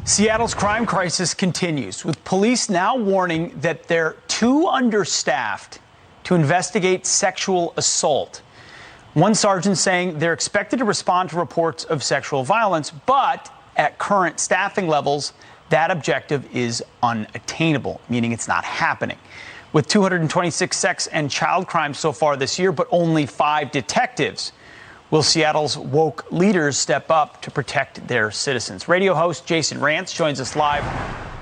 Seattle's crime crisis continues, with police now warning that they're too understaffed to investigate sexual assault. One sergeant saying they're expected to respond to reports of sexual violence, but at current staffing levels, that objective is unattainable, meaning it's not happening. With 226 sex and child crimes so far this year, but only 5 detectives. Will Seattle's woke leaders step up to protect their citizens? Radio host Jason Rantz joins us live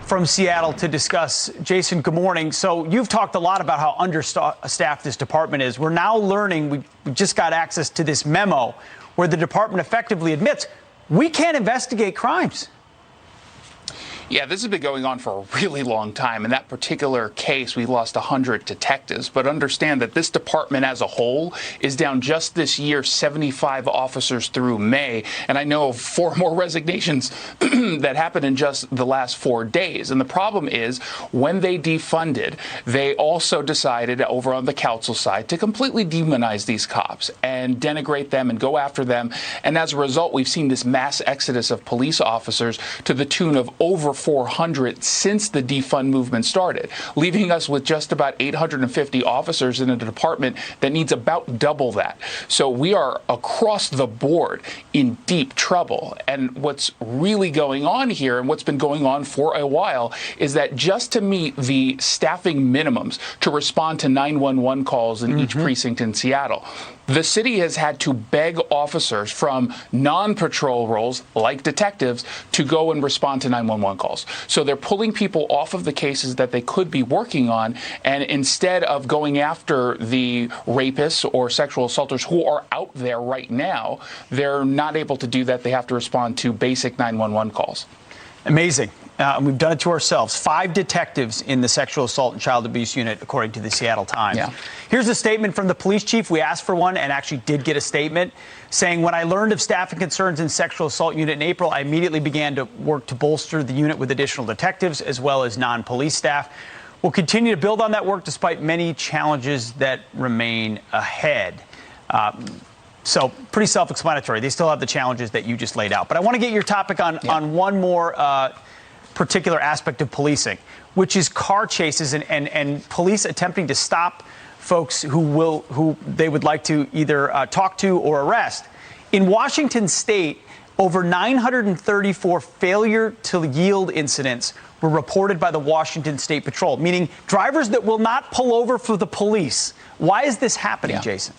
from Seattle to discuss. Jason, good morning. So you've talked a lot about how understaffed this department is. We're now learning, we just got access to this memo where the department effectively admits we can't investigate crimes. Yeah, this has been going on for a really long time. In that particular case, we lost 100 detectives. But understand that this department as a whole is down just this year 75 officers through May. And I know of 4 more resignations that happened in just the last 4 days. And the problem is when they defunded, they also decided over on the council side to completely demonize these cops and denigrate them and go after them. And as a result, we've seen this mass exodus of police officers to the tune of over 400 since the defund movement started, leaving us with just about 850 officers in a department that needs about double that. So we are across the board in deep trouble. And what's really going on here, and what's been going on for a while, is that just to meet the staffing minimums to respond to 911 calls in each precinct in Seattle, the city has had to beg officers from non-patrol roles, like detectives, to go and respond to 911 calls. So they're pulling people off of the cases that they could be working on, and instead of going after the rapists or sexual assaulters who are out there right now, they're not able to do that. They have to respond to basic 911 calls. Amazing. We've done it to ourselves. 5 detectives in the sexual assault and child abuse unit, according to the Seattle Times. Yeah. Here's a statement from the police chief. We asked for one and actually did get a statement saying, when I learned of staffing concerns in sexual assault unit in April, I immediately began to work to bolster the unit with additional detectives as well as non-police staff. We'll continue to build on that work despite many challenges that remain ahead. So pretty self-explanatory. They still have the challenges that you just laid out. But I want to get your topic on one more particular aspect of policing, which is car chases and police attempting to stop folks who they would like to either talk to or arrest. In Washington state, over 934 failure to yield incidents were reported by the Washington State Patrol, meaning drivers that will not pull over for the police. Why is this happening, Jason?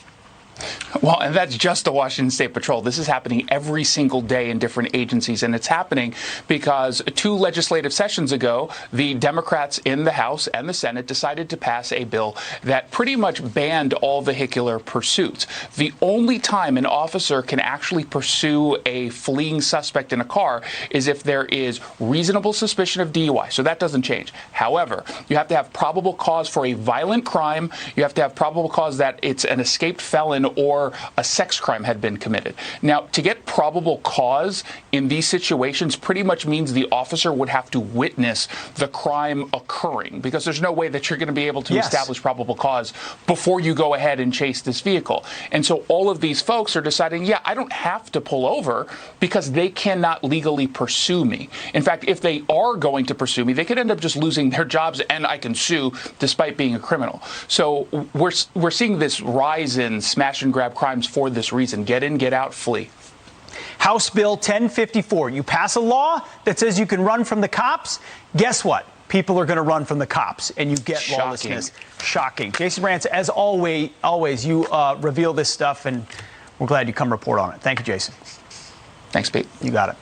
Well, and that's just the Washington State Patrol. This is happening every single day in different agencies, and it's happening because 2 legislative sessions ago, the Democrats in the House and the Senate decided to pass a bill that pretty much banned all vehicular pursuits. The only time an officer can actually pursue a fleeing suspect in a car is if there is reasonable suspicion of DUI. So that doesn't change. However, you have to have probable cause for a violent crime. You have to have probable cause that it's an escaped felon or a sex crime had been committed. Now, to get probable cause in these situations pretty much means the officer would have to witness the crime occurring, because there's no way that you're going to be able to establish probable cause before you go ahead and chase this vehicle. And so all of these folks are deciding, yeah, I don't have to pull over because they cannot legally pursue me. In fact, if they are going to pursue me, they could end up just losing their jobs and I can sue despite being a criminal. So we're seeing this rise in smash and grab crimes for this reason. Get in, get out, flee. House Bill 1054. You pass a law that says you can run from the cops. Guess what? People are going to run from the cops, and you get lawlessness. Shocking. Jason Rantz, as always, you reveal this stuff, and we're glad you come report on it. Thank you, Jason. Thanks, Pete. You got it.